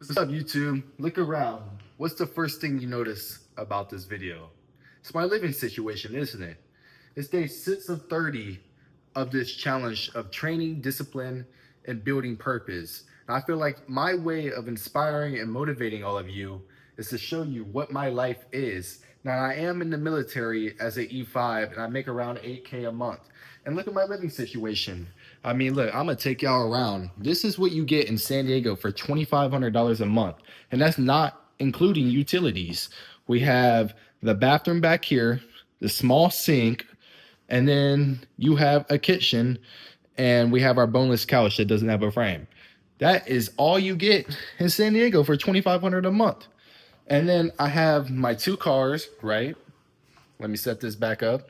What's up, YouTube? Look around. What's the first thing you notice about this video? It's my living situation, isn't it? It's day 6 of 30 of this challenge of training, discipline, and building purpose. And I feel like my way of inspiring and motivating all of you is to show you what my life is. Now, I am in the military as a E5 and I make around 8K a month. And look at my living situation. I mean, look, I'm gonna take y'all around. This is what you get in San Diego for $2,500 a month. And that's not including utilities. We have the bathroom back here, the small sink, and then you have a kitchen, and we have our boneless couch that doesn't have a frame. That is all you get in San Diego for $2,500 a month. And then I have my two cars, right? Let me set this back up.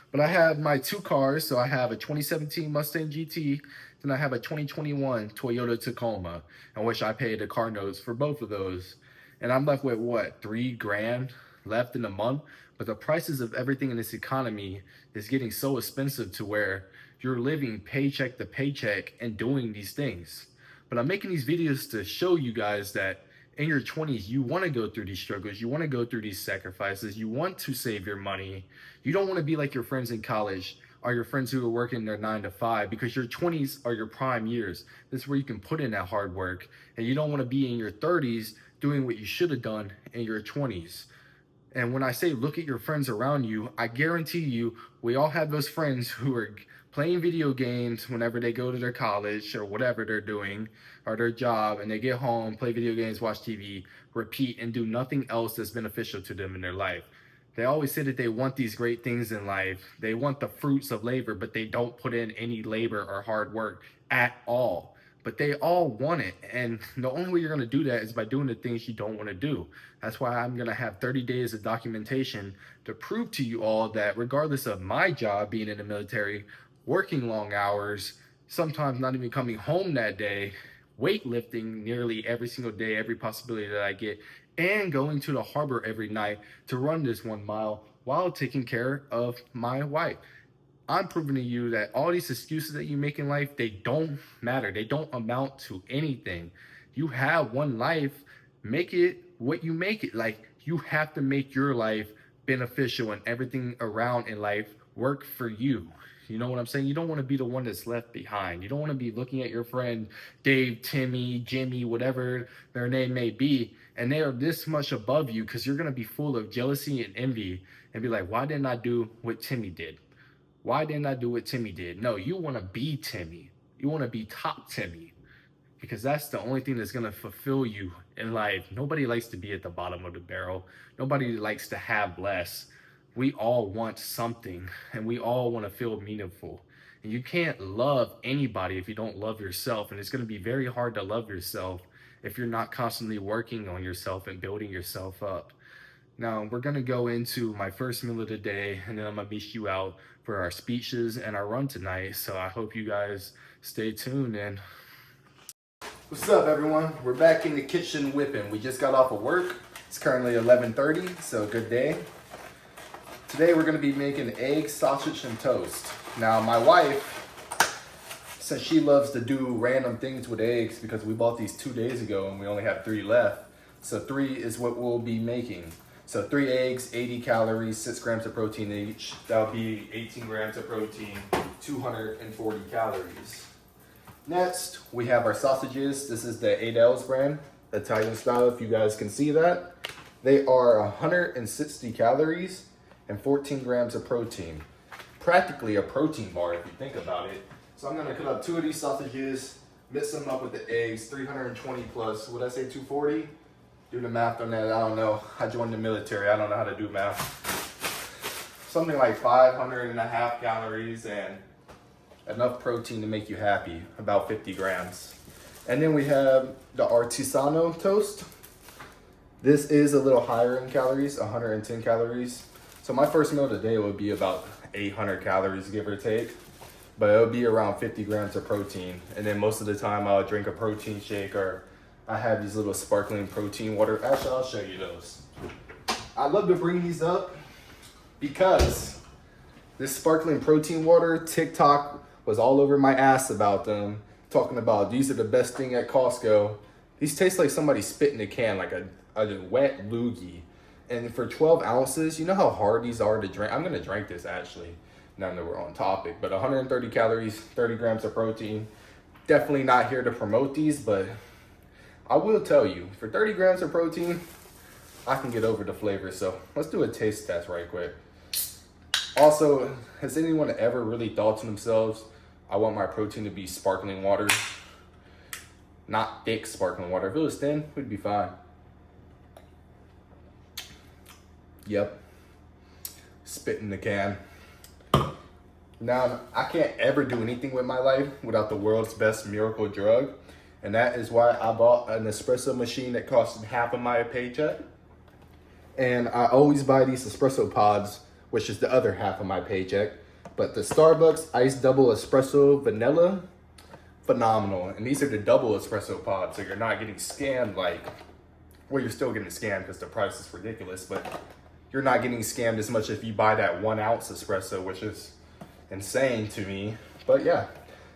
But I have my two cars. So I have a 2017 Mustang GT, and I have a 2021 Toyota Tacoma, in which I paid the car notes for both of those. And I'm left with what, $3,000 left in a month? But the prices of everything in this economy is getting so expensive to where you're living paycheck to paycheck and doing these things. But I'm making these videos to show you guys that in your 20s, you want to go through these struggles. You want to go through these sacrifices. You want to save your money. You don't want to be like your friends in college or your friends who are working their 9 to 5, because your 20s are your prime years. This is where you can put in that hard work. And you don't want to be in your 30s doing what you should have done in your 20s. And when I say look at your friends around you, I guarantee you, we all have those friends who are playing video games whenever they go to their college or whatever they're doing, or their job, and they get home, play video games, watch TV, repeat, and do nothing else that's beneficial to them in their life. They always say that they want these great things in life. They want the fruits of labor, but they don't put in any labor or hard work at all. But they all want it. And the only way you're going to do that is by doing the things you don't want to do. That's why I'm going to have 30 days of documentation to prove to you all that regardless of my job being in the military, working long hours, sometimes not even coming home that day, weightlifting nearly every single day, every possibility that I get, and going to the harbor every night to run this 1 mile while taking care of my wife. I'm proving to you that all these excuses that you make in life, they don't matter. They don't amount to anything. You have one life. Make it what you make it. Like, you have to make your life beneficial and everything around in life work for you. You know what I'm saying? You don't want to be the one that's left behind. You don't want to be looking at your friend Dave, Timmy, Jimmy, whatever their name may be, and they are this much above you, because you're going to be full of jealousy and envy and be like, why didn't I do what Timmy did? Why didn't I do what Timmy did? No, you want to be Timmy. You want to be top Timmy, because that's the only thing that's going to fulfill you in life. Nobody likes to be at the bottom of the barrel. Nobody likes to have less. We all want something, and we all want to feel meaningful. And you can't love anybody if you don't love yourself. And it's going to be very hard to love yourself if you're not constantly working on yourself and building yourself up. Now, we're going to go into my first meal of the day, and then I'm going to meet you out for our speeches and our run tonight. So I hope you guys stay tuned. And what's up, everyone? We're back in the kitchen whipping. We just got off of work. It's currently 11:30, so good day. Today we're going to be making egg, sausage, and toast. Now, my wife, since she loves to do random things with eggs, because we bought these 2 days ago and we only have 3 left, so 3 is what we'll be making. So 3 eggs, 80 calories, 6 grams of protein each. That'll be 18 grams of protein, 240 calories. Next, we have our sausages. This is the Aidells brand, Italian style, if you guys can see that. They are 160 calories and 14 grams of protein. Practically a protein bar if you think about it. So I'm gonna cut up 2 of these sausages, mix them up with the eggs, 320 plus, what did I say, 240? Do the math on that, I don't know. I joined the military, I don't know how to do math. Something like 500.5 calories and enough protein to make you happy, about 50 grams. And then we have the artisanal toast. This is a little higher in calories, 110 calories. So my first meal today would be about 800 calories, give or take. But it'll be around 50 grams of protein. And then most of the time I'll drink a protein shake, or I have these little sparkling protein water. Actually, I'll show you those. I love to bring these up because this sparkling protein water, TikTok was all over my ass about them, talking about these are the best thing at Costco. These taste like somebody spit in a can, like a wet loogie. And for 12 ounces, you know how hard these are to drink? I'm gonna drink this actually, now that we're on topic. But 130 calories, 30 grams of protein. Definitely not here to promote these, but I will tell you, for 30 grams of protein, I can get over the flavor. So let's do a taste test right quick. Also, has anyone ever really thought to themselves, I want my protein to be sparkling water? Not thick sparkling water. If it was thin, we'd be fine. Yep. Spit in the can. Now, I can't ever do anything with my life without the world's best miracle drug. And that is why I bought an espresso machine that cost half of my paycheck. And I always buy these espresso pods, which is the other half of my paycheck. But the Starbucks Iced Double Espresso Vanilla, phenomenal. And these are the double espresso pods, so you're not getting scammed like, well, you're still getting scammed because the price is ridiculous, but you're not getting scammed as much if you buy that 1 ounce espresso, which is insane to me. But yeah,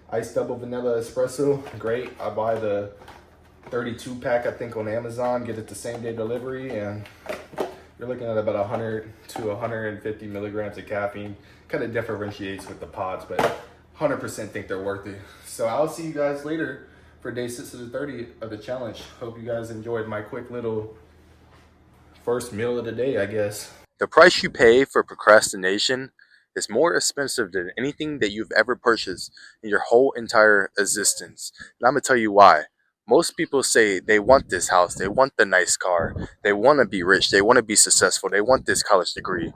iced double vanilla espresso, great. I buy the 32 pack, I think, on Amazon, get it the same day delivery, and you're looking at about 100 to 150 milligrams of caffeine. Kind of differentiates with the pods, but 100% think they're worth it. So I'll see you guys later for day 6 of the 30 of the challenge. Hope you guys enjoyed my quick little first meal of the day, I guess. The price you pay for procrastination is more expensive than anything that you've ever purchased in your whole entire existence. And I'm gonna tell you why. Most people say they want this house, they want the nice car, they want to be rich, they want to be successful, they want this college degree.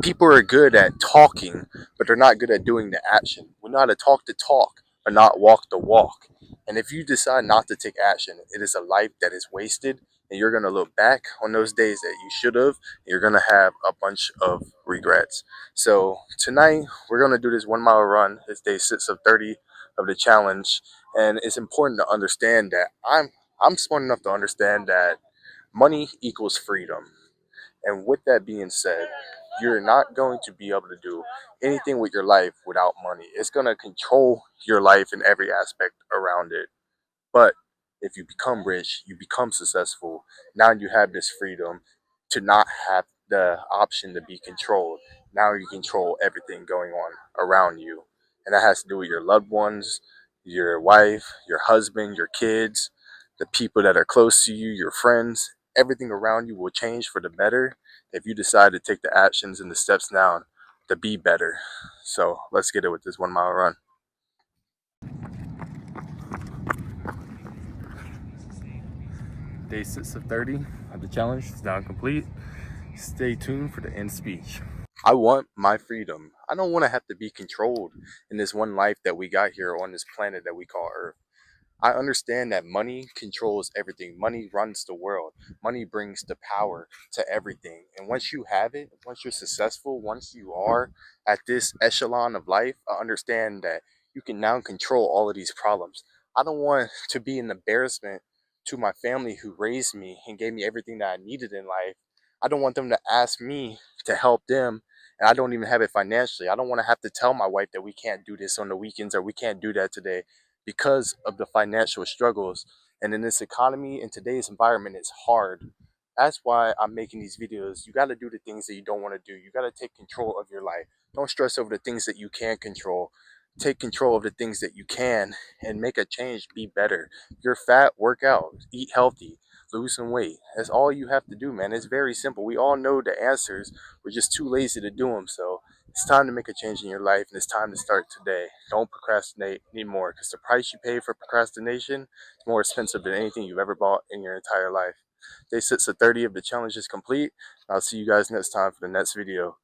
People are good at talking, but they're not good at doing the action. We know how to talk the talk, but not walk the walk. And if you decide not to take action, it is a life that is wasted, and you're going to look back on those days that you should have, and you're going to have a bunch of regrets. So tonight, we're going to do this 1 mile run. It's day 6 of 30 of the challenge. And it's important to understand that I'm smart enough to understand that money equals freedom. And with that being said, you're not going to be able to do anything with your life without money. It's going to control your life in every aspect around it. But if you become rich, you become successful, now you have this freedom to not have the option to be controlled. Now you control everything going on around you. And that has to do with your loved ones, your wife, your husband, your kids, the people that are close to you, your friends. Everything around you will change for the better if you decide to take the actions and the steps now to be better. So let's get it with this 1 mile run. Day 6 of 30 of the challenge is now complete. Stay tuned for the end speech. I want my freedom. I don't want to have to be controlled in this one life that we got here on this planet that we call Earth. I understand that money controls everything. Money runs the world. Money brings the power to everything. And once you have it, once you're successful, once you are at this echelon of life, I understand that you can now control all of these problems. I don't want to be an embarrassment to my family who raised me and gave me everything that I needed in life. I don't want them to ask me to help them, and I don't even have it financially. I don't want to have to tell my wife that we can't do this on the weekends or we can't do that today because of the financial struggles. And in this economy, in today's environment, it's hard. That's why I'm making these videos. You got to do the things that you don't want to do. You got to take control of your life. Don't stress over the things that you can't control. Take control of the things that you can and make a change, be better. If you're fat, work out, eat healthy, lose some weight. That's all you have to do, man. It's very simple. We all know the answers. We're just too lazy to do them. So it's time to make a change in your life, and it's time to start today. Don't procrastinate anymore, because the price you pay for procrastination is more expensive than anything you've ever bought in your entire life. Day 6 of 30 of the challenge is complete. I'll see you guys next time for the next video.